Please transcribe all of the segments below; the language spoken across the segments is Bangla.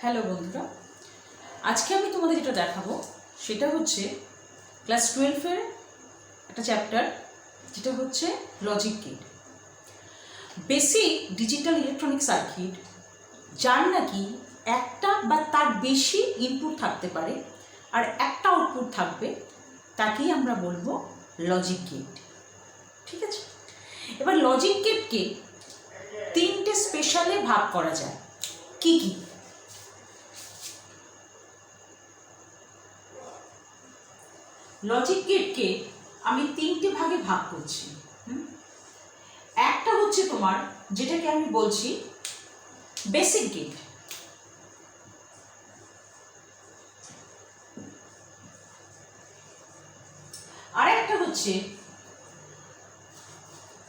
হ্যালো বন্ধুরা, আজকে আমি তোমাদের যেটা দেখাবো সেটা হচ্ছে ক্লাস 12-এর একটা চ্যাপ্টার, যেটা হচ্ছে logic gate. Basic digital electronic circuit যার নাকি একটা বা তার বেশি ইনপুট থাকতে পারে আর একটা আউটপুট থাকবে, তাকেই আমরা বলবো লজিক গেট। ঠিক আছে, এবার লজিক গেটকে তিনটে স্পেশালে ভাগ করা যায়। কি কি? লজিক গেটকে আমি তিনটে ভাগে ভাগ করছি। একটা হচ্ছে তোমার, যেটাকে আমি বলছি বেসিক গেট। আর একটা হচ্ছে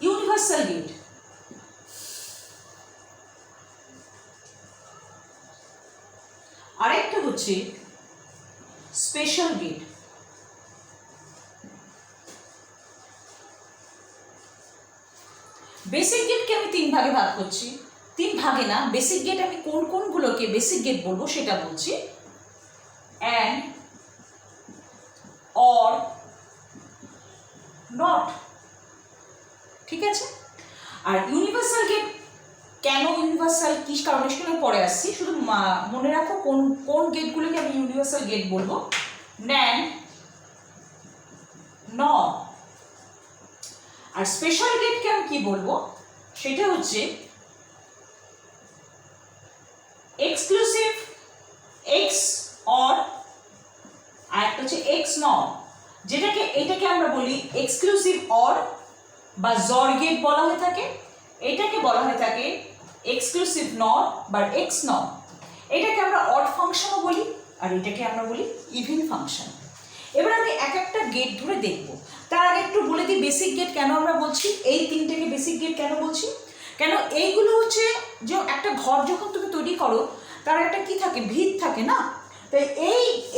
ইউনিভার্সাল গেট। আর একটা হচ্ছে স্পেশাল গেট। বেসিক গেটকে আমি তিন ভাগে ভাগ করছি। তিন ভাগে না, বেসিক গেট আমি কোন কোনগুলোকে বেসিক গেট বলবো সেটা বলছি। And, or, not. ঠিক আছে, আর ইউনিভার্সাল গেট কেন ইউনিভার্সাল, কি কারণে সেটা পরে আসছি, শুধু মনে রাখো কোন কোন গেটগুলোকে আমি ইউনিভার্সাল গেট বলবো। NAND, not. আর স্পেশাল গেটকে আমি কি বলবো সেটা হচ্ছে এক্সক্লুসিভ, এক্স অর, আর একটা হচ্ছে এক্স নট। এটাকে আমরা বলি এক্সক্লুসিভ অর বা জর গেট বলা হয়ে থাকে। এটাকে বলা হয়ে থাকে এক্সক্লুসিভ নট বা এক্স নট। এটাকে আমরা অড ফাংশনও বলি, আর এটাকে আমরা বলি ইভেন ফাংশন। এবার আমি এক একটা গেট ধরে দেখবো। তার আগে একটু বলে দিই বেসিক গেট কেন আমরা বলছি, এই তিনটেকে বেসিক গেট কেন বলছি। কেন এইগুলো হচ্ছে, যে একটা ঘর যখন তুমি তৈরি করো তার একটা কি থাকে, ভিত থাকে না। তাই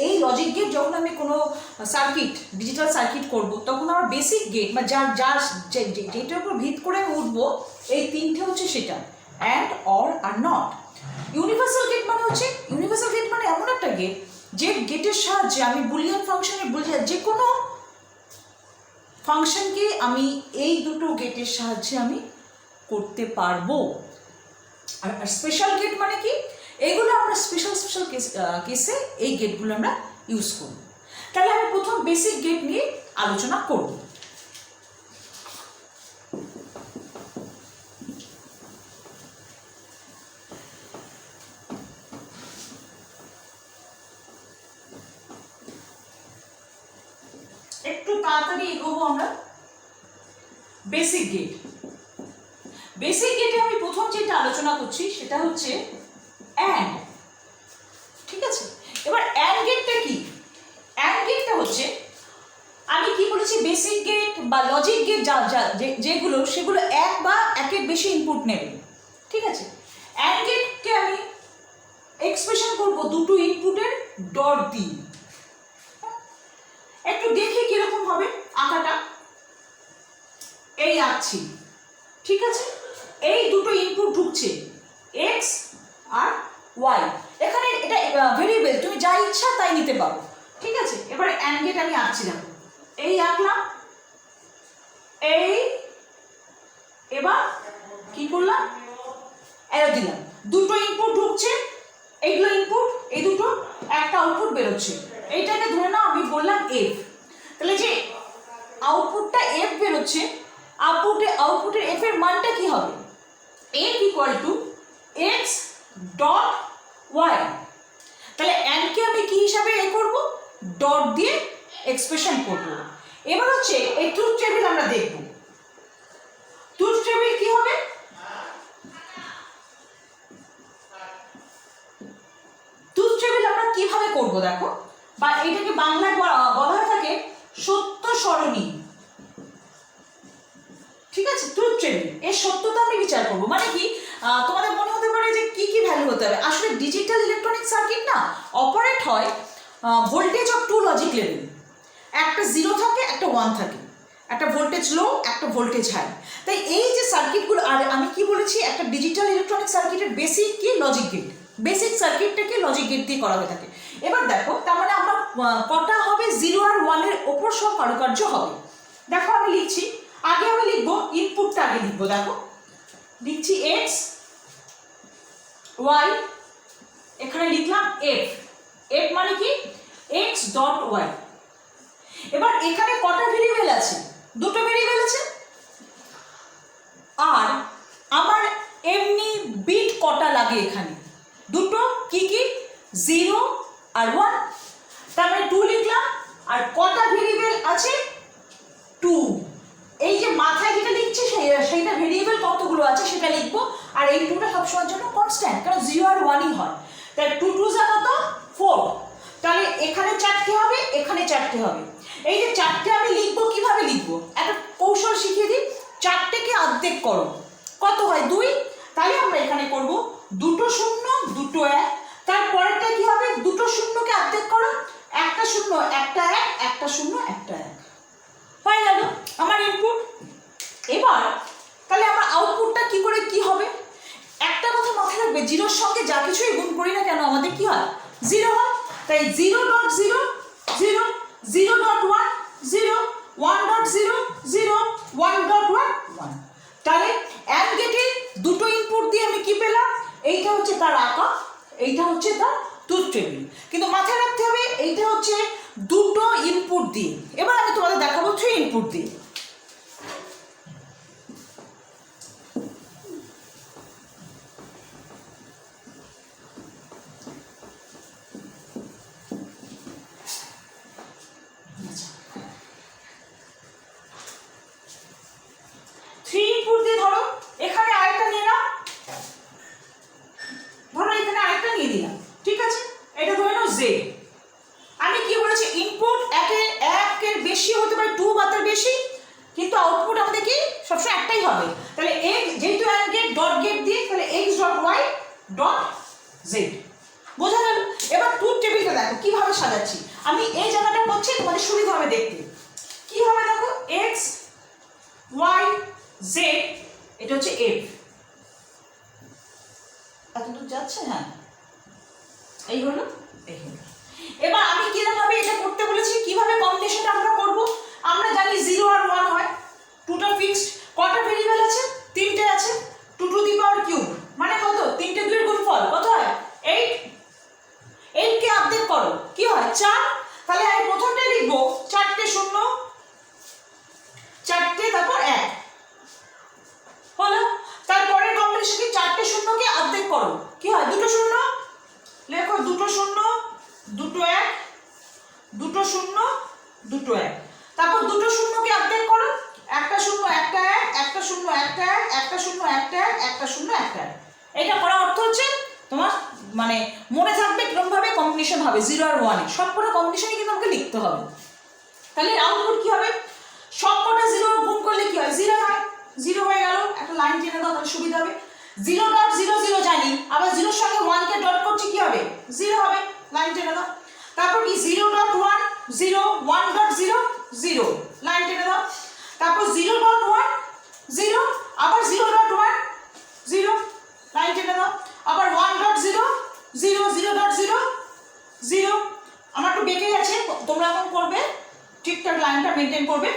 এই লজিক গেট যখন আমি কোনো সার্কিট, ডিজিটাল সার্কিট করব, তখন আমার বেসিক গেট বা যেটার উপর ভিত করে আমি উঠবো, এই তিনটে হচ্ছে সেটা, অ্যান্ড, অর আর নট। ইউনিভার্সাল গেট মানে হচ্ছে, ইউনিভার্সাল গেট মানে এমন একটা গেট যে গেটের সাহায্যে আমি বুলিয়ান ফাংশনে যে কোনো ফাংশনকে আমি এই দুটো গেটের সাহায্যে আমি করতে পারবো। আর স্পেশাল গেট মানে কি, এইগুলো আমরা স্পেশাল কেসে এই গেটগুলো আমরা ইউজ করব। তাহলে আমি প্রথম বেসিক গেট নিয়ে আলোচনা করব। একটু তাড়াতাড়ি এগোবো আমরা। বেসিক গেট, বেসিক গেটে আমি প্রথম যেটা আলোচনা করছি সেটা হচ্ছে অ্যান্ড। ঠিক আছে, এবার অ্যান্ড গেটটা কি? অ্যান্ড গেটটা হচ্ছে, আমি কি বলেছি, বেসিক গেট বা লজিক গেট যেগুলো, সেগুলো এক বা একের বেশি ইনপুট নেবে। ঠিক আছে, অ্যান্ড গেটকে আমি এক্সপ্রেশন করব দুটো ইনপুটের ডট দিয়ে। একটু দেখি কিরকম হবে আঁকাটা। এই আঁকছি। ঠিক আছে, এই দুটো ইনপুট ঢুকছে, এক্স আর ওয়াই। এখানে এটা ভেরিয়েবল, তুমি যা ইচ্ছা তাই নিতে পারো। ঠিক আছে, এবারে অ্যান্ড গেট আমি আঁকছি, দেখো এই আঁকলাম, এই এবার কি করলাম, অ্যারো দিলাম, দুটো ইনপুট ঢুকছে, এইগুলো ইনপুট, এই দুটো, একটা আউটপুট বেরোচ্ছে। এইটাকে ধরে নাও আমি বললাম এফ। তাহলে যে আউটপুটটা এফ বেরোচ্ছে, আউটপুটের এফ এর মানটা কি হবে, F equal to X dot Y. তাহলে অ্যান্ডকে আমি কি হিসাবে করব, ডট দিয়ে এক্সপ্রেশন করব। এবার হচ্ছে এই ট্রুথ টেবিল আমরা দেখব। ট্রুথ টেবিল কি হবে, ট্রুথ টেবিল আমরা কিভাবে করব দেখো, বা এটাকে বাংলায় বলা হয়ে থাকে সত্য সরণী। ঠিক আছে, ট্রুথ টেবিল, এর সত্যতা আমি বিচার করব। মানে কি, তোমাদের মনে হতে পারে যে কি কি ভ্যালু হতে হবে। আসলে ডিজিটাল ইলেকট্রনিক সার্কিট না অপারেট হয় voltage of two logic level. একটা 0 থাকে, একটা 1 থাকে, একটা ভোল্টেজ লো, একটা ভোল্টেজ হাই। তাই এই যে সার্কিটগুলো, আর আমি কি বলেছি, একটা ডিজিটাল ইলেকট্রনিক সার্কিটের বেসিক কি, লজিক গেট। বেসিক সার্কিটটাকে লজিক গেট দিয়ে করা হয়ে থাকে। এবার দেখো তার মানে আমরা কটা হবে 0 আর 1 এর ওপর সব কারুকার্য হবে। দেখো আমি লিখছি, আগে আমি লিখবো ইনপুটটা আগে লিখবো। দেখো লিখছি x y, এখানে লিখলাম f, f মানে কি x ডট y। এবার এখানে কটা ভেরিয়েবল আছে? দুটো ভেরিয়েবল আছে। আর আমার এমনি বিট কটা লাগে এখানে? দুটো। কি কি? 0 আর 1, তার মানে 2 লিখলাম। আর কটা ভেরিয়েবল আছে? 2। এই যে মাথায় যেটা লিখছি সেইটা ভেরিয়েবল কতগুলো আছে সেটা লিখবো। আর এই 2টা সবসময়ের জন্য কনস্ট্যান্ট, কারণ 0 আর 1ই হয়। তাই 2 2 যা কত? 4। তাহলে এখানে 4টে হবে, এখানে 4টে হবে। এই যে 4টে আমি লিখবো, কিভাবে লিখবো একটা কৌশল শিখিয়ে দিই। 4টেকে অর্ধেক করো, কত হয়? 2। তাহলে আমরা এখানে করব দুটো শূন্য দুটো 1। তারপরেরটা কি হবে? দুটো শূন্যকে অর্ধেক করো, একটা শূন্য একটা 1, একটা শূন্য একটা 1, হয়ে গেল আমার ইনপুট। এবার তাহলে আমার আউটপুটটা কি করে কি হবে? একটা কথা মাথায় রাখবে, 0-র সঙ্গে যা কিছুই গুণ করি না কেন আমাদের কি হয়? 0 হয়। তাই 0.0 0, 0.1 0, 1.0 0, 1.1 1। তাহলে অ্যান্ড গেটের দুটো ইনপুট দিয়ে আমি কি পেলাম? এইটা হচ্ছে তার আঁকা, এইটা হচ্ছে তার ট্রুথ টেবিল। কিন্তু মাথায় রাখতে হবে এইটা হচ্ছে দুটো ইনপুট দিয়ে। এবার আমি তোমাদের দেখাবো 3 ইনপুট দিয়ে। ধরো এখানে আরেকটা নিয়ে নাও, ধরো এখানে আরেকটা নিয়ে দিলাম, ঠিক আছে? এটা ধরে নাও z। আমি কি বলেছি? ইনপুট একের বেশি হতে পারে, 2 বা তার বেশি, কিন্তু আউটপুট আমাদের কি সবসময় একটাই হবে। তাহলে x যেহেতু অ্যান্ড গেট ডট গেট দিয়ে, তাহলে x dot y dot z। বোঝা গেল? এবার ট্রুথ টেবিলটা দেখো কিভাবে সাজাচ্ছি। আমি এই জায়গাটা করছি তোমাদের সুবিধা হবে দেখতে। কি হবে দেখো, x y z, এটা হচ্ছে f। এতদূর যাচ্ছে? হ্যাঁ, এই হলো, এই হলো। এবার আমি কিভাবে এটা করতে বলেছি, কিভাবে কম্বিনেশনটা আমরা করব? আমরা জানি 0 আর 1 হয়, 2টা ফিক্সড। কটা ভেরিয়েবল আছে? 3টে আছে। 2 টু দি পাওয়ার কিউব মানে কত? 3টে 2 এর গুণফল কত হয়? 8। 8 কে অর্ধেক করো, কি হয়? 4। তাহলে আমি প্রথমটা লিখবো 4টে শূন্য, 4টে তারপর 1 হলো। তারপরে কম্বিনেশন কি? 4টে শূন্যকে অর্ধেক করো, কি হয়? দুটো শূন্য, লেখো দুটো শূন্য দুটো 1, দুটো শূন্য দুটো 1। তারপর দুটো শূন্যকে অর্ধেক করো, একটা শূন্য একটা 1, একটা শূন্য একটা 1, একটা শূন্য একটা 1, একটা শূন্য একটা 1। এটা করার অর্থ হচ্ছে তোমার মানে মনে থাকবে কিরকম ভাবে কম্বিনেশন হবে 0 আর 1 এর সবকটা কম্বিনেশনই কিন্তু আমাকে লিখতে হবে। তাহলে আউটপুট কি হবে? সবকটা 0 গুণ করলে কি হয়? 0 হয়। 0 হয়ে গেল। একটা লাইন টেনে দাও তাহলে সুবিধা হবে। 0.00 জানি, আবার 0 এর সঙ্গে 1 কে ডট করছি, কি হবে? 0 হবে। লাইন টেনে দাও। তারপর কি 0.1 0, 1.0 0, লাইন টেনে দাও। তারপর 0.1 0, আবার 0.1 0, লাইন টেনে দাও। আবার 1.0 0, 0.0 0। আমার একটু বেঁকে গেছে, তোমরা এখন করবে ঠিকঠাক লাইনটা মেনটেন করবে।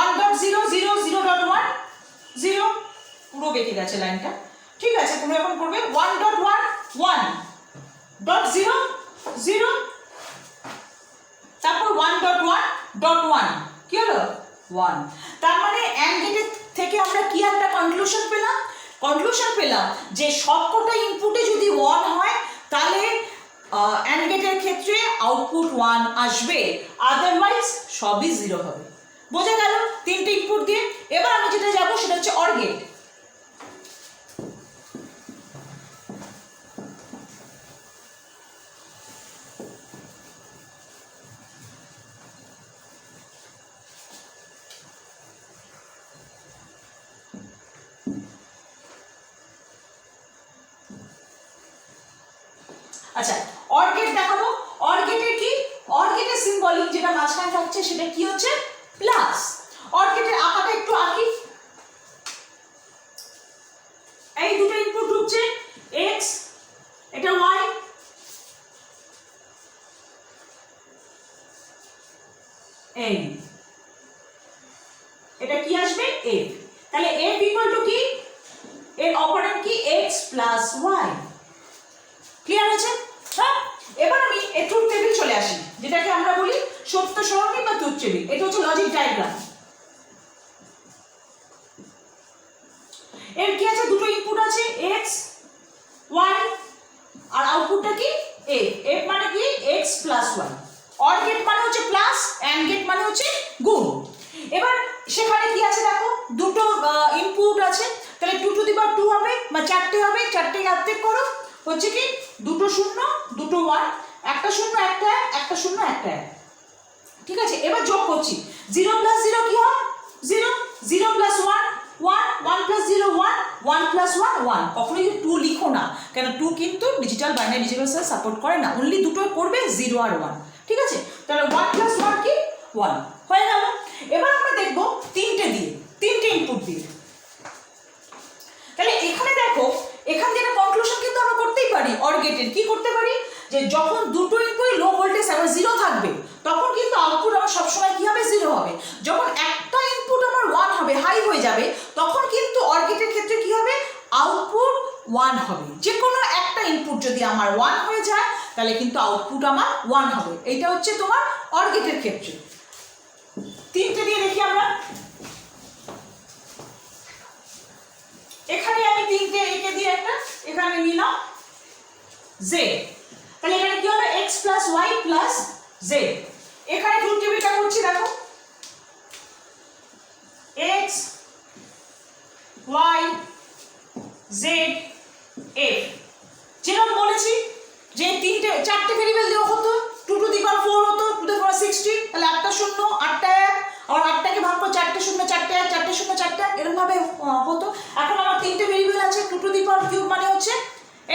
1.0 0, 0.1 0, পুরো বেঁকে গেছে লাইনটা, ঠিক আছে? তোমরা এখন করবে 1.1 1.0 0, তারপর 1.1 কি হলো? 1। তার মানে অ্যান্ড গেটের থেকে আমরা কি একটা কনক্লুশন পেলাম? কনক্লুশন পেলাম যে সবকটা ইনপুটে যদি 1 হয় তাহলে অ্যান্ড গেটের ক্ষেত্রে আউটপুট 1 আসবে, আদারওয়াইজ সবই 0 হবে। বোঝা গেল 3টে ইনপুট দিয়ে? এবার আমি যেটা যাব সেটা হচ্ছে অর গেট। আচ্ছা, অর গেট দেখাবো। অর গেটে কি? অর গেটের সিম্বলিক যেটা মাঝখানে থাকছে সেটা কি হচ্ছে? প্লাস। অর গেটের আঁকাটা একটু আঁকি। এই দুটো ইনপুট ঢুকছে, x, এটা y, n, এটা কি আসবে f, তাহলে f ইকুয়াল টু কি, এর অপারেন্ট কি x প্লাস y। ক্লিয়ার আছে? হ্যাঁ, এবার আমি এই ট্রুথ টেবিল চলে আসি, যেটাকে আমরা বলি সত্য সরণি বা ট্রুথ টেবিল। এটা হচ্ছে লজিক ডায়াগ্রাম। এর কি আছে, দুটো ইনপুট আছে x y, আর আউটপুটটা কি f। f মানে কি x plus y। Or gate মানে হচ্ছে প্লাস, এন্ড গেট মানে হচ্ছে গুণ। এবার সেখানে কি আছে দেখো, দুটো ইনপুট আছে, তাহলে 2 টু দি পাওয়ার 2 হবে, বা 4টে হবে, 4টে অর্ধেক করো, হচ্ছে কি দুটো শূন্য দুটো 1, একটা শূন্য একটা 1, একটা শূন্য একটা 1। ঠিক আছে, এবার যোগ করছি, 0 প্লাস 0 কি হয় 0, 0 প্লাস 1 1, 1 প্লাস 0 1, 1 প্লাস 1 1। কখনোই 2 লিখো না, কেন 2 কিন্তু ডিজিটাল বাইনারি ডিজিটাল সাপোর্ট করে না, অনলি দুটো করবে 0 আর 1। ঠিক আছে, তাহলে 1 প্লাস 1 কি 1 হয়ে গেল। এবার আমরা দেখব তিনটে ইনপুট দিয়ে। তাহলে এখানে দেখো, এখান থেকে কনক্লুশন কিন্তু আমরা করতেই পারি অর গেটের। কি করতে পারি, যে যখন দুটো ইনপুট লো ভোল্টেজ আবার 0 থাকবে, তখন কিন্তু আউটপুট আমার সবসময় কি হবে 0 হবে। যখন একটা ইনপুট আমার 1 হবে, হাই হয়ে যাবে, তখন কিন্তু অর গেটের ক্ষেত্রে কি হবে, আউটপুট 1 হবে। যে কোনো একটা ইনপুট যদি আমার 1 হয়ে যায়, তাহলে কিন্তু আউটপুট আমার 1 হবে। এইটা হচ্ছে তোমার অর গেটের ক্ষেত্রে। তিনটে দিয়ে দেখি আমরা। এখানে আমি তিনটে একে দিয়ে একটা এখানে নিলাম z, তাহলে এখানে কি হবে x plus y plus z। এখানে ট্রুথ টেবিলটা করছি, দেখো x y z f। যেরকম বলেছি যে চারটে ভেরিয়েবল দেওয়া হতো, 2 টু দি পাওয়ার 4 হতো, 2 টু দি পাওয়ার 16, তাহলে 8টা শূন্য 8টা 1, আর 8টাকে ভাগ করে 4টে শূন্য 4টে 1, 4টে শূন্য 4টে 1, এরকম ভাবে হতো। এখন আমার তিনটে ভেরিয়েবল আছে, 2 টু দি পাওয়ার কিউব মানে হচ্ছে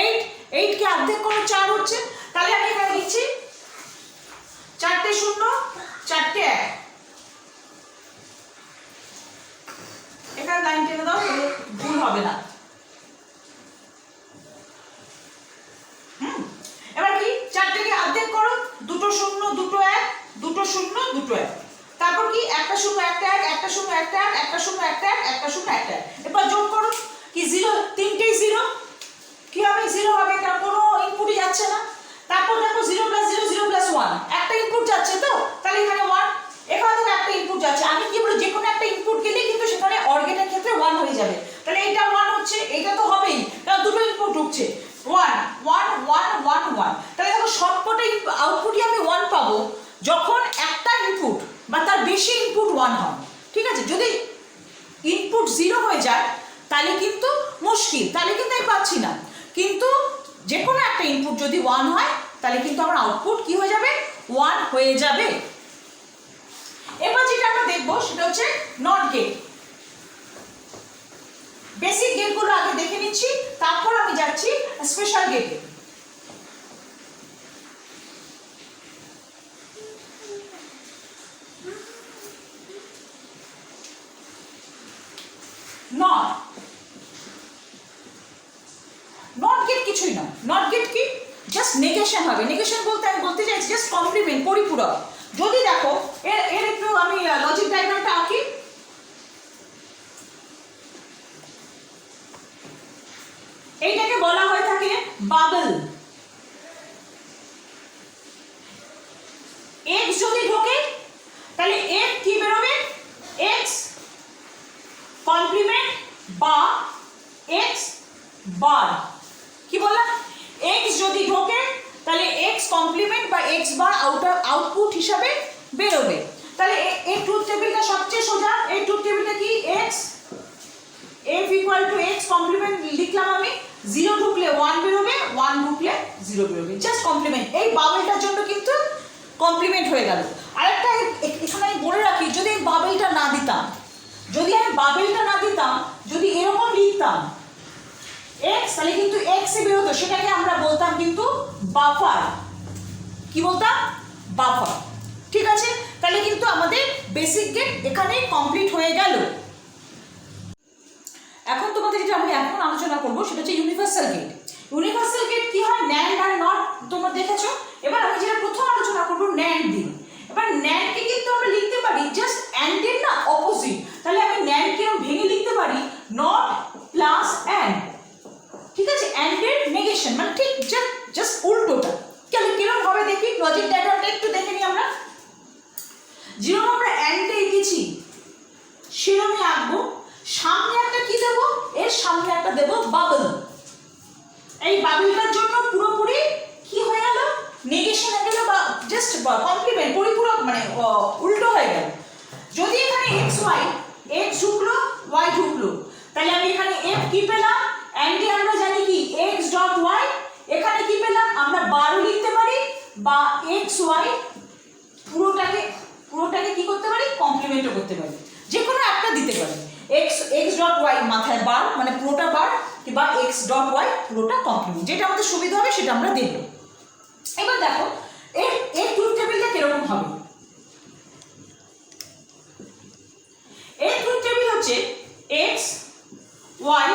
8, 8 কে অর্ধেক করে 4 হচ্ছে, তাহলে আমি এখানে লিখছি 4টে শূন্য 4টে 1। এখানে লাইন টেনে দাও, ভুল হবে না। এবার কি 4টেকে অর্ধেক করো, দুটো শূন্য দুটো 1, দুটো শূন্য দুটো 1, তারপর কি একটা শূন্য একটা 1, একটা শূন্য একটা 1, একটা শূন্য একটা 1, একটা শূন্য একটা 1। এবার যোগ করো, কি 0, তিনটেই 0, কি হবে 0 হবে, কারণ কোনো ইনপুটই যাচ্ছে না। তারপর দেখো 0 প্লাস 0 0 প্লাস 1, একটা ইনপুট যাচ্ছে, তো তাহলে এখানে 1, এখানে তো একটা ইনপুট যাচ্ছে। আমি কি বলি, যে কোনো একটা ইনপুট গেলে কিন্তু সেখানে অর গেটের ক্ষেত্রে 1 হয়ে যাবে। তাহলে এটা 1 হচ্ছে, এটা তো হবেই, কারণ দুটো ইনপুট ঢুকছে, 1 1 1 1 1। তাহলে দেখো সবকটা আউটপুটই আমি 1 পাবো যখন একটা ইনপুট বা তার বেশি ইনপুট 1 হয়। ঠিক আছে, যদি ইনপুট 0 হয়ে যায় তাহলে কিন্তু মুশকিল, তাহলে কিন্তু আমি পাচ্ছি না। কিন্তু যে কোনো একটা ইনপুট যদি 1 হয়, তাহলে কিন্তু আমার আউটপুট কি হয়ে যাবে 1 হয়ে যাবে। এবার যেটা আমরা দেখবো সেটা হচ্ছে নট গেট। বেসিক গেটগুলো আগে দেখে নিচ্ছি, তারপর আমি যাচ্ছি স্পেশাল গেটে। নট গেট কিছুই না, নট গেট কি জাস্ট নেগেশন হবে। নেগেশন বলতে আমি বলতে চাইছি জাস্ট কমপ্লিমেন্ট, পরিপূরক। যদি দেখো এর একটু আমি লজিক ডায়াগ্রামটা আঁকি। এইটাকে বলা হয়ে থাকে বাবল। x যদি ঢোকে তাহলে f কি বেরোবে, x কমপ্লিমেন্ট বা x বার। কি বললাম, x যদি ঢোকে তাহলে x কমপ্লিমেন্ট বা x বার আউটপুট হিসাবে বেরোবে। তাহলে এই ট্রুথ টেবিলটা সবচেয়ে সোজা। এই ট্রুথ টেবিলটা কি, x f equal to x complement লিখলাম আমি, 0 ঢুকলে 1 বেরোবে, 1 ঢুকলে 0 বেরোবে, জাস্ট কমপ্লিমেন্ট। এই বাবলটার জন্য কিন্তু কমপ্লিমেন্ট হয়ে গেল। আরেকটা এখানে আমি বলে রাখি, যদি এই বাবলটা না দিতাম, যদি আমি বাবলটা না দিতাম, যদি এরকম লিখতাম x, তাহলে কিন্তু x এ বেরোতো, সেটাকে আমরা বলতাম কিন্তু বাফার। কি বলতাম, বাফার। ঠিক আছে, তাহলে কিন্তু আমাদের বেসিক গেট এখানে কমপ্লিট হয়ে গেল। এখন তোমাদের যেটা আমি এখন আলোচনা করব সেটা হচ্ছে ইউনিভার্সাল গেট। ইউনিভার্সাল গেট কি হয়, ন্যান্ড আর নট তোমরা দেখেছো। এবার আমি যেটা প্রথম আলোচনা করব ন্যান্ড দিয়ে। এবার ন্যান্ডকে কিন্তু আমরা লিখতে বা এক্স ওয়াই পুরোটাকে কি করতে পারি, কমপ্লিমেন্টও করতে পারি, যে কোনো একটা দিতে পারি। এক্স ডট ওয়াই মাথায় বার মানে পুরোটা বার, কিংবা এক্স ডট ওয়াই পুরোটা কমপ্লিমেন্ট, যেটা আমাদের সুবিধা হবে সেটা আমরা দেব। এবার দেখো এর ট্রুথ টেবিলটা কিরকম হবে। এর ট্রুথ টেবিল হচ্ছে এক্স ওয়াই,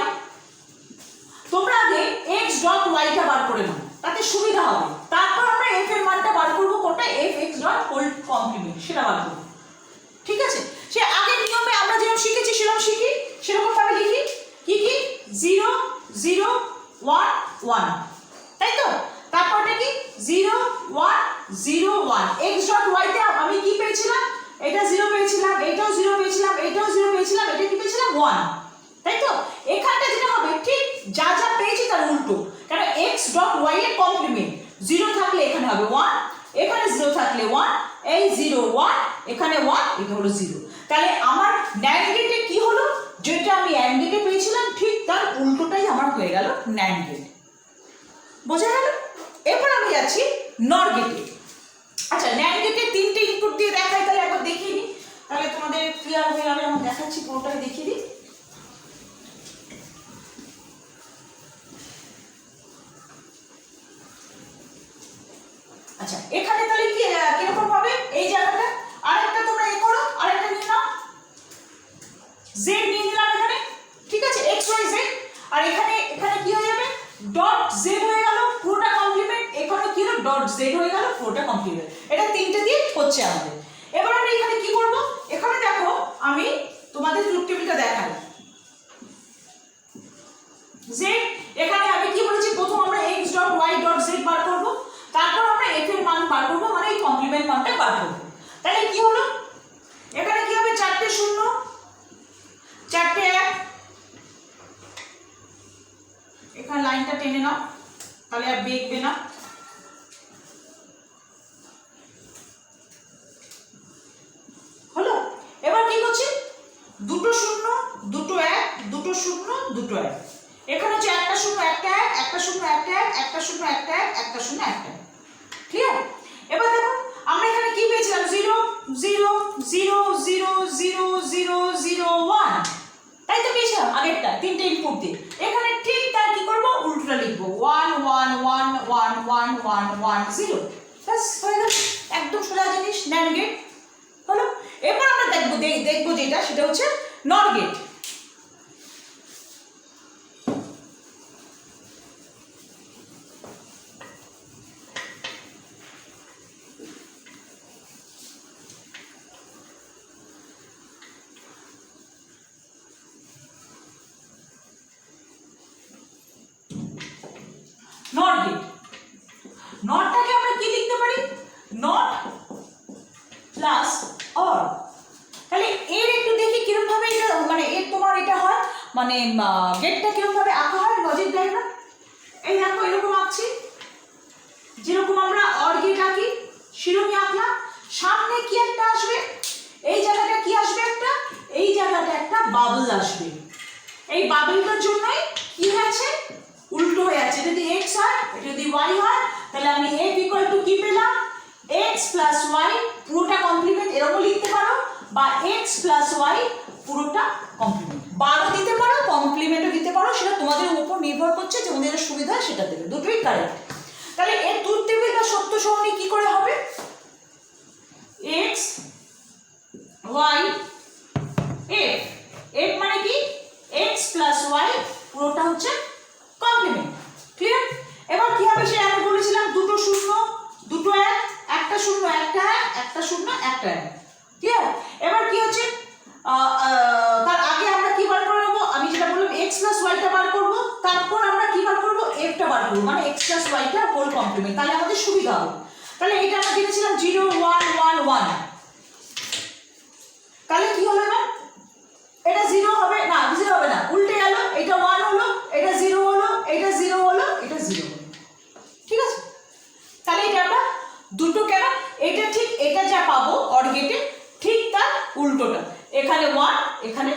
তোমরা আগে এক্স ডট ওয়াইটা বার করে নাও, তাতে সুবিধা হবে। তারপর আমরা এফ এর মানটা বার করবো, কোনটা F X dot whole complement সেটা বার করবো, ঠিক আছে। সে আগের নিয়মে আমরা যেরকম শিখেছি সেরকম ভাবে লিখি, কি কি 0 0 1 1, তাই তো। তারপরটা কি 0 1 0 1। এক্স ডট ওয়াইতে আমি কি পেয়েছিলাম, এটা 0 পেয়েছিলাম, এটাও 0 পেয়েছিলাম, এটাও 0 পেয়েছিলাম, এটা কি পেয়েছিলাম 1, তাই তো। এখানটা যেটা হবে ঠিক যা যা পেয়েছি তার উল্টো, কারণ এক্স ডট ওয়াই এর কমপ্লিমেন্ট 0 থাকলে এখানে হবে 1, এখানে 0 থাকলে 1, এই 0 1, এখানে 1, এটা হলো 0। তাহলে আমার ন্যান্ড গেটে কি হলো, যেটা আমি অ্যান্ড গেটে পেয়েছিলাম ঠিক তার উল্টোটাই আমার হয়ে গেল ন্যান্ড গেট, বোঝা গেল। এরপর আমি যাচ্ছি নর গেটে। আচ্ছা, ন্যান্ড গেটে 3টে ইনপুট দিয়ে দেখাই, তাহলে একবার দেখিয়ে নিই, তাহলে তোমাদের ক্লিয়ার হয়ে যাবে। আমি দেখাচ্ছি, পুরোটাই দেখিয়ে দিই। আচ্ছা, এখানে তাহলে কি কিরকম হবে এই জায়গাটা, আরেকটা তোমরা এ করো, আরেকটা নিয়ে নাও, জেড নিয়ে নিলাম এখানে, ঠিক আছে, এক্স ওয়াই জেড। আর এখানে কি হয়ে যাবে, ডট জেড হয়ে গেল পুরোটা কমপ্লিমেন্ট, এখানে কি হলো ডট জেড হয়ে গেল পুরোটা কমপ্লিমেন্ট। এটা 3টে দিয়ে হচ্ছে আমাদের। এবার আমরা এখানে কি করব, এখানে দেখো আমি তোমাদের ট্রুথ টেবিলটা দেখাই। জেড, এখানে আমি কি বলেছি, প্রথম আমরা X dot Y dot Z বার করব, তারপর আমরা এফ এর মান বার করব, মানে এই কমপ্লিমেন্ট মানটা বার করব। তাহলে কি হলো, এখানে কি হবে 4টে 0 4টে 1, এখানে লাইনটা টেনে নাও, তাহলে আর বেঁকবে না। হলো, এবার কি করছি, দুটো 0 দুটো 1 দুটো 0 দুটো 1, এখানে হচ্ছে একটা 0 একটা 1 একটা 0 একটা 1 একটা 0 একটা 1 একটা 0 একটা 1, ক্লিয়ার। এবার দেখো আমরা এখানে কি পেয়েছিলাম, 0 0 0 0 0 0 0 1, তাই তো পেয়েছিলাম আগেরটা 3টে ইনপুট দিয়ে। এখানে ঠিক তার কি করব, উল্টোটা লিখবো 1 1 1 1 1 1 1 0, বাস হয়ে গেল, একদম সোজা জিনিস, ন্যান্ড গেট হলো। এবার আমরা দেখবো যেটা, সেটা হচ্ছে নর গেট। নট গেট, নটটাকে আমরা কি লিখতে পারি, নট প্লাস অর। তাহলে এর একটু দেখি কিরকম ভাবে এটা, মানে এর তোমার এটা হয়, মানে গেটটা কিরকম ভাবে আঁকা হয় লজিক ডায়াগ্রাম। এই দেখো এরকম আঁকছি, যেরকম আমরা অর গেট আঁকি সেরকমই আঁকলাম। সামনে কি একটা আসবে, এই জায়গাটা কি আসবে, একটা এই জায়গাটা একটা বাবল আসবে। এই বাবলটার জন্যই কি হয়েছে, উল্টো হয়ে আছে। যদি x হয়, এটা যদি y হয়, তাহলে আমি f ইকুয়াল টু কি পেলাম, x প্লাস y পুরোটা কমপ্লিমেন্ট, এরকম লিখতে পারো, বা x প্লাস y পুরোটা কমপ্লিমেন্ট, বারও দিতে পারো কমপ্লিমেন্টও দিতে পারো, সেটা তোমাদের উপর নির্ভর করছে, যে তোমাদের সুবিধা সেটা দেবে, দুটোই কারেক্ট। তাহলে এর ট্রুথ টেবিল বা সত্য সরণি কি করে হবে, x y f, f মানে কি x প্লাস y পুরোটা হচ্ছে কমপ্লিমেন্ট, ক্লিয়ার। এবার কি হবে, সে আমি বলেছিলাম দুটো 0 দুটো 1 একটা 0 একটা 1 একটা 0 একটা 1, ক্লিয়ার। এবার কি হচ্ছে, তার আগে আমরা কি বার করে নেব, আমি যেটা বললাম x প্লাস y টা বার করব, তারপর আমরা কি বার করব, f টা বার করব, মানে x প্লাস y টা হোল কমপ্লিমেন্ট, তাহলে আমাদের সুবিধা হবে। তাহলে এটা আমরা দিয়েছিলাম 0 1 1 1, তাহলে কি হলো, না এটা 0 হবে না, 0 হবে না, উল্টে গেল, এটা 1 হলো, এটা 0 হলো, এটা 0 হলো, এটা 0 হলো, ঠিক আছে। তাহলে এটা আমরা দুটো, কেন এটা ঠিক এটা যা পাবো অর গেটে ঠিক তার উল্টোটা, এখানে 1 এখানে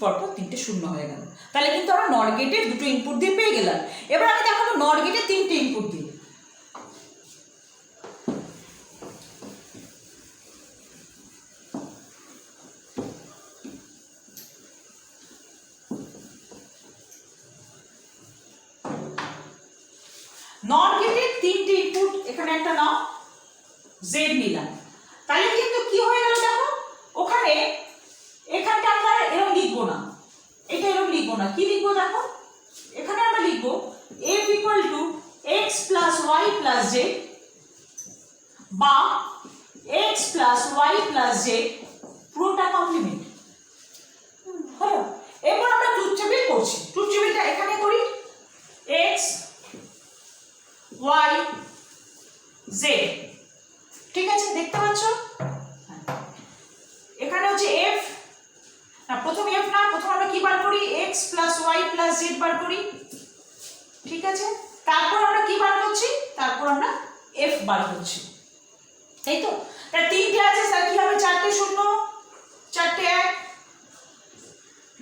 পরপর 3টে 0 হয়ে গেল। তাহলে কিন্তু আমরা নর গেটের দুটো ইনপুট দিয়ে পেয়ে গেলাম। এবার আমি দেখাবো নর গেটে 3টে ইনপুট দিয়ে। নাও, জেড নিলাম, তাহলে কিন্তু কি হয়ে গেল দেখো, ওখানে এখানটা আমরা এরকম লিখবো না, এটা এরকম লিখবো না, কি লিখবো দেখো, এখানে আমরা লিখবো f equal to X plus Y plus Z বা x plus Y plus Z পুরোটা কমপ্লিমেন্ট হলো। এরপর আমরা ট্রুথ টেবিল করছি, ট্রুথ টেবিলটা এখানে করি, x y z, ঠিক আছে, দেখতে পাচ্ছ এখানে হচ্ছে f না, প্রথম f না, প্রথম আমরা কি বার করি, x plus Y plus Z বার করি, ঠিক আছে, তারপর আমরা কি বার করছি, তারপর আমরা f বার করছি, তাই তো। তাহলে তিনটে আছে স্যার, কি হবে, চারটে শূন্য চারটে এক,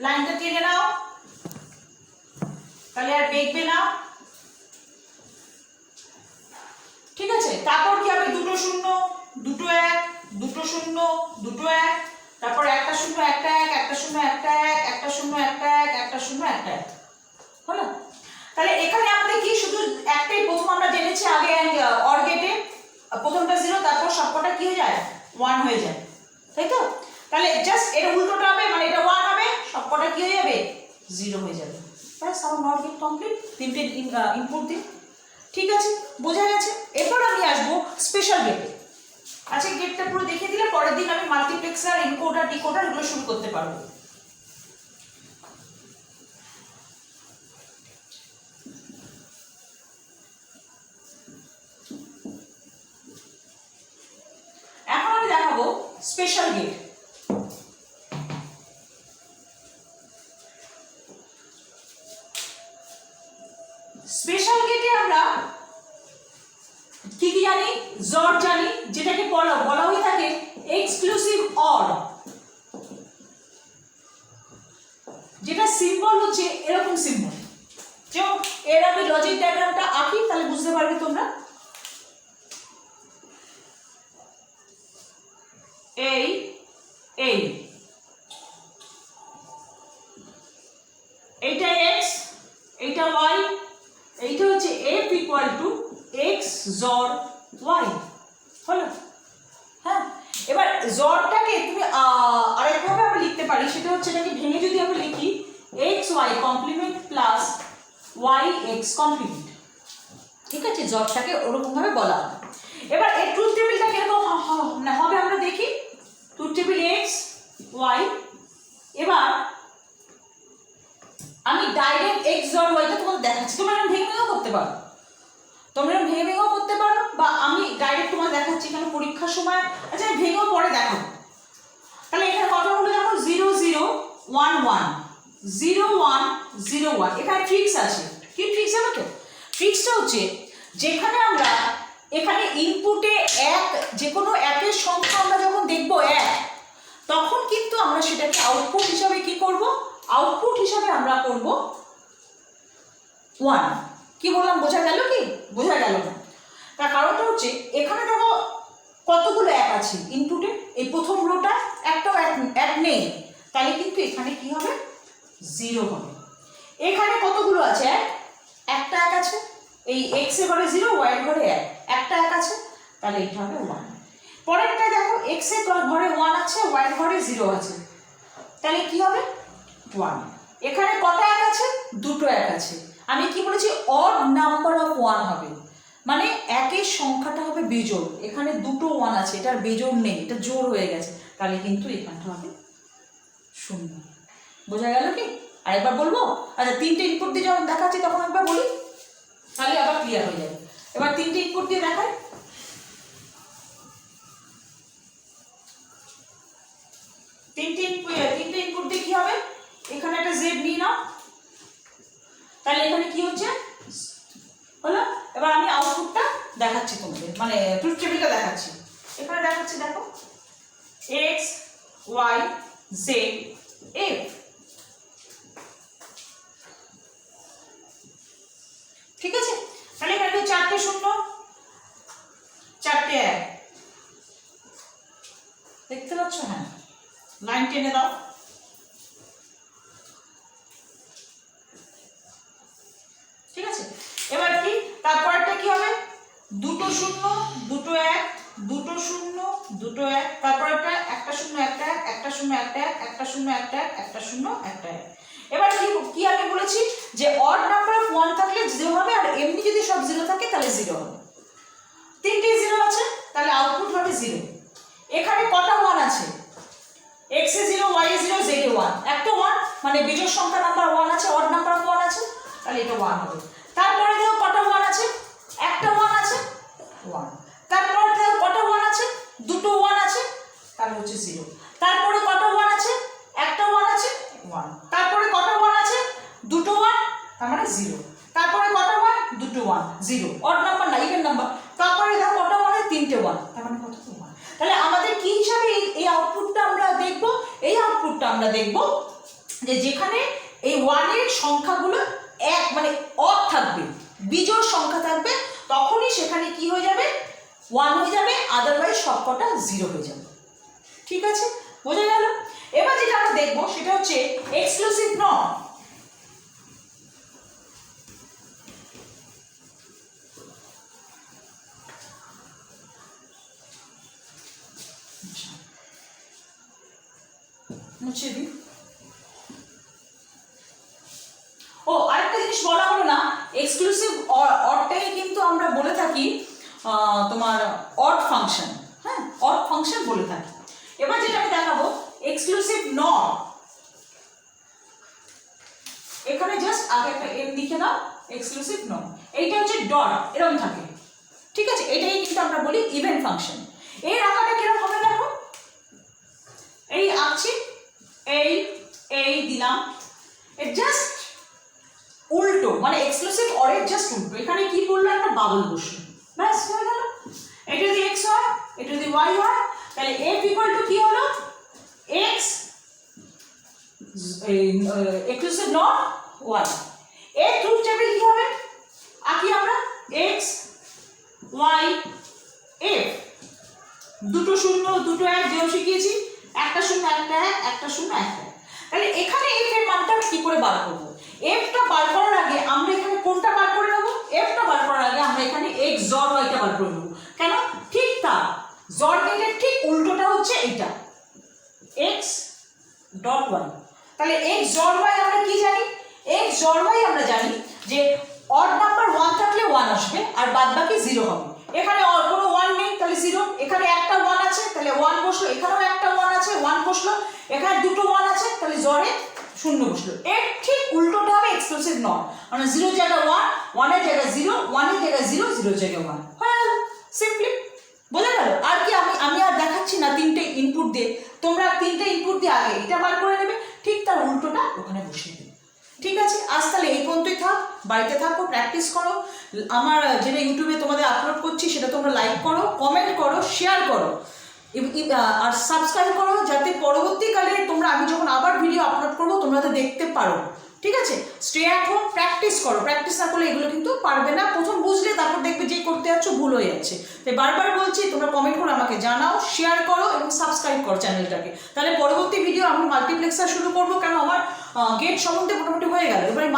লাইনটা টেনে নাও, তাহলে আর দেখবে না, ঠিক আছে। তারপর কি হবে, দুটো শূন্য দুটো এক, দুটো শূন্য দুটো এক, তারপর একটা শূন্য একটা এক, একটা শূন্য একটা এক, একটা শূন্য একটা এক, একটা শূন্য একটা এক, হলো। তাহলে এখানে আমাদের কি শুধু একটাই, প্রথম আমরা জেনেছি আগে অর গেটে প্রথমটা 0, তারপর সবকটা কি হয়ে যায় 1 হয়ে যায়, তাই তো। তাহলে জাস্ট এর উল্টোটা হবে, মানে এটা 1 হবে, সবকটা কি হয়ে যাবে 0 হয়ে যাবে, ব্যাস আমার নট গেট কমপ্লিট, তিনটে ইনপুট দিন, ঠিক আছে, বোঝা গেছে। এরপর আমি আসবো স্পেশাল গেটে। আচ্ছা, গেটটা পুরো দেখে দিলে পরের দিন আমি মাল্টিপ্লেক্সার, এনকোডার, ডিকোডার এগুলো শুরু করতে পারবো। এখন আমি দেখাবো স্পেশাল গেট। স্পেশাল গেটে আমরা কি কি জানি, জর জানি, যেটাকে বলা হয়ে থাকে এক্সক্লুসিভ অর, যেটা সিম্বল হচ্ছে এরকম সিম্বল, যেমন এর আমি লজিক ডায়াগ্রামটা আঁকি, তাহলে বুঝতে পারবে তোমরা। এই এই এইটা x, এইটা y, এইটা হচ্ছে f ইকুয়াল টু x জর y, হলো। হ্যাঁ, এবার জরটাকে তুমি আরেকভাবে আমরা লিখতে পারি, সেটা হচ্ছে এটাকে ভেঙে যদি আমরা লিখি x y complement plus y x complement, ঠিক আছে, জরটাকে ওরকম ভাবে বলা হয়। এবার এই ট্রুথ টেবিলটা কিরকম হবে আমরা দেখি, ট্রুথ টেবিল x y, এবার আমি ডাইরেক্ট x জর y টা তোমাদের দেখাচ্ছি, তোমরা এরকম ভেঙেও করতে পারো, বা আমি ডাইরেক্ট তোমাদের দেখাচ্ছি, কারণ পরীক্ষার সময় আচ্ছা ভেঙেও পরে দেখো। তাহলে এখানে কত হলো দেখো, 0 0 1 1 0 1 0 1, এখানে ট্রিক্স আছে, কি ট্রিক্স জানো তো, ট্রিক্সটা হচ্ছে যেখানে আমরা এখানে ইনপুটে এক, যে কোনো একের সংখ্যা আমরা যখন দেখবো এক, তখন কিন্তু আমরা সেটাকে আউটপুট হিসাবে কি করব, আউটপুট হিসাবে আমরা করব 1। কি বললাম, বোঝা গেল কি, বোঝা গেল না? তার কারণটা হচ্ছে এখানে দেখো কতগুলো এক আছে ইনপুটে, এই প্রথম রোটা একটাও এক নেই, তাহলে কিন্তু এখানে কি হবে 0 হবে। এখানে কতগুলো আছে, একটা এক আছে, এই x এর ঘরে 0, y এর ঘরে 1, একটা এক আছে, তাহলে এটা হবে 1। পরেরটা দেখো x এর ঘরে 1 আছে, y এর ঘরে 0 আছে, তাহলে কি হবে 1। এখানে কটা এক আছে, দুটো এক আছে, আমি কি বলেছি অড নাম্বার অফ 1 হবে, মানে একের সংখ্যাটা হবে বেজোড়, এখানে দুটো 1 আছে, এটার বেজোড় নেই, এটা জোড় হয়ে গেছে, তাহলে কিন্তু এখানটা হবে 0। বোঝা গেল কি? আরেকবার বলবো? আচ্ছা, তিনটে ইনপুট দিয়ে যখন দেখাচ্ছি তখন একবার বলি, তাহলে আবার ক্লিয়ার হয়ে যাবে। এবার তিনটে ইনপুট দিয়ে দেখাই, তিনটে ইনপুট দিয়ে কি হবে, এখানে একটা z নিয়ে নাও, তাহলে এখানে কি হচ্ছে হলো। এবার আমি আউটপুটটা দেখাচ্ছি তোমাদের, মানে ট্রুথ টেবিলটা দেখাচ্ছি, এখানে দেখাচ্ছি দেখো x y z f, ঠিক আছে। তাহলে এখানে চারটে শূন্য চারটে এক, দেখতে পাচ্ছ, হ্যাঁ, লাইন টেনে দাও, ঠিক আছে। এবার কি তারপরটা কি হবে, দুটো শূন্য দুটো এক, দুটো শূন্য দুটো এক, তারপর একটা শূন্য একটা এক, একটা শূন্য একটা এক, একটা শূন্য একটা এক, একটা শূন্য একটা এক। এবার কি আমি বলেছি যে অড নাম্বার অফ 1 থাকলে 0 হবে, আর এমনি যদি সব 0 থাকে তাহলে 0 হবে। তিনটে 0 আছে, তাহলে আউটপুট হবে 0। এখানে কটা 1 আছে? x এ 0, y এ 0, z এ 1, একটা 1, মানে বিজোড় সংখ্যা নাম্বার 1 আছে, অড নাম্বার অফ 1 আছে, তাহলে এটা 1 হবে। তারপরে দেখো কটা 1 আছে? একটা 1 আছে, 1। তারপরে দেখো কটা 1 আছে? দুটো 1 আছে, তাহলে হচ্ছে 0। তারপরে কটা 1 আছে? একটা 1 আছে, 1। তারপরে কটা 1 আছে? দুটো 1, তার মানে 0। তারপরে কটা 1? দুটো 1, 0। অড নাম্বার না, ইভেন নাম্বার। তারপরে দেখো কটা 1 আছে? তিনটে 1, তার মানে কত? 1। তাহলে আমাদের কি হিসাবে এই আউটপুটটা আমরা দেখব? এই আউটপুটটা আমরা দেখব যে যেখানে এই 1 এর সংখ্যাগুলো এক মানে অড থাকবে, বিজোড় সংখ্যা থাকবে, তখনই সেখানে কি হয়ে যাবে? 1 হয়ে যাবে, আদারওয়াইজ সবকটা 0 হয়ে যাবে। ঠিক আছে, বোঝা গেল? এবার যেটা আমরা দেখব সেটা হচ্ছে এক্সক্লুসিভ নট। মুছে দিই। ও আরেকটা জিনিস বলা হলো না, এক্সক্লুসিভ অডটাকে কিন্তু আমরা বলে থাকি তোমার অড ফাংশন। হ্যাঁ, অড ফাংশন বলে থাকি। এবার যেটা আমি দেখাবো এক্সক্লুসিভ নট, এখানে জাস্ট আগে একটা এম লিখে দাও, এক্সক্লুসিভ নট। এইটা হচ্ছে ডট, এরকম থাকে। ঠিক আছে, এটাই কিন্তু আমরা বলি ইভেন ফাংশন। এর আকারটা কিরকম হবে দেখো, এই আঁকছি, এই দিলাম, এর জাস্ট উল্টো, মানে এক্সক্লুসিভ অরের জাস্ট উল্টো। এখানে কি বললো? একটা বাবল বসলো, ব্যাস হয়ে গেল। এটা যদি x হয়, এটা যদি y হয়, তাহলে f ইকুয়াল টু কি হলো? x exclusive not y। এর ট্রুথ টেবিল কি হবে? আঁকি আমরা, x y f, দুটো শূন্য দুটো এক যেও শিখিয়েছি, একটা শূন্য একটা এক, একটা শূন্য একটা এক। তাহলে এখানে f এর মানটা কি করে বার করব? f টা বার করার আগে আমরা এখানে কোনটা বার করে নেব? f টা বার করার আগে আমরা এখানে x জর y টা বার করে নেব। কেন? ঠিক তা জর গেটের ঠিক উল্টোটা হচ্ছে এটা, x ডট y। তাহলে x জর y আমরা কি জানি? x জর y আমরা জানি যে অড নাম্বার 1 থাকলে 1 আসবে, আর বাদবাকি 0 হবে। এখানে কোনো 1 নেই, তাহলে 0। এখানে একটা 1 আছে, তাহলে 1 বসলো। এখানেও একটা 1 আছে, 1 বসলো। এখানে দুটো 1 আছে, তাহলে জরে 0 বসলো। এর ঠিক উল্টোটা হবে এক্সক্লুসিভ নট, মানে 0 এর জায়গায় 1, 1 এর জায়গায় 0, 1 এর জায়গায় 0, 0 এর জায়গায় 1 হয়ে গেল। সিম্পলি বোঝা গেল? আর কি আমি আর দেখাচ্ছি না তিনটে ইনপুট দিয়ে, তোমরা তিনটে ইনপুট দিয়ে আগে এটা বার করে নেবে, ঠিক তার উল্টোটা ওখানে বসিয়ে দেবে। ঠিক আছে, আজ তাহলে এই পর্যন্তই থাক। বাড়িতে থাকো, প্র্যাকটিস করো। আমার যেটা ইউটিউবে তোমাদের আপলোড করছি সেটা তোমরা লাইক করো, কমেন্ট করো, শেয়ার করো, আর সাবস্ক্রাইব করো, যাতে পরবর্তীকালে তোমরা আমি যখন আবার ভিডিও আপলোড করবো তোমরা তো দেখতে পারো। ঠিক আছে, স্টে অ্যাট হোম, প্র্যাকটিস করো। প্র্যাকটিস না করলে এগুলো কিন্তু পারবে না। প্রথম বুঝলে তারপর দেখবে যে করতে যাচ্ছ ভুল হয়ে যাচ্ছে। তাই বারবার বলছি, তোমরা কমেন্ট করে আমাকে জানাও, শেয়ার করো এবং সাবস্ক্রাইব করো চ্যানেলটাকে। তাহলে পরবর্তী ভিডিও আমি মাল্টিপ্লেক্সার শুরু করবো, কেন আমার গেট সম্বন্ধে মোটামুটি হয়ে গেল। এবারে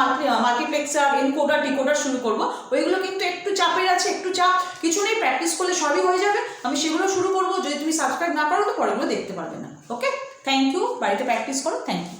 মাল্টিপ্লেক্সার, এনকোডার, ডিকোডার শুরু করবো। ওইগুলো কিন্তু একটু চাপের আছে, একটু চাপ, কিছু নেই, প্র্যাকটিস করলে সবই হয়ে যাবে। আমি সেগুলো শুরু করবো। যদি তুমি সাবস্ক্রাইব না করো তো পরেগুলো দেখতে পারবে না। Okay, thank you. বাড়িতে প্র্যাকটিস করো। Thank you.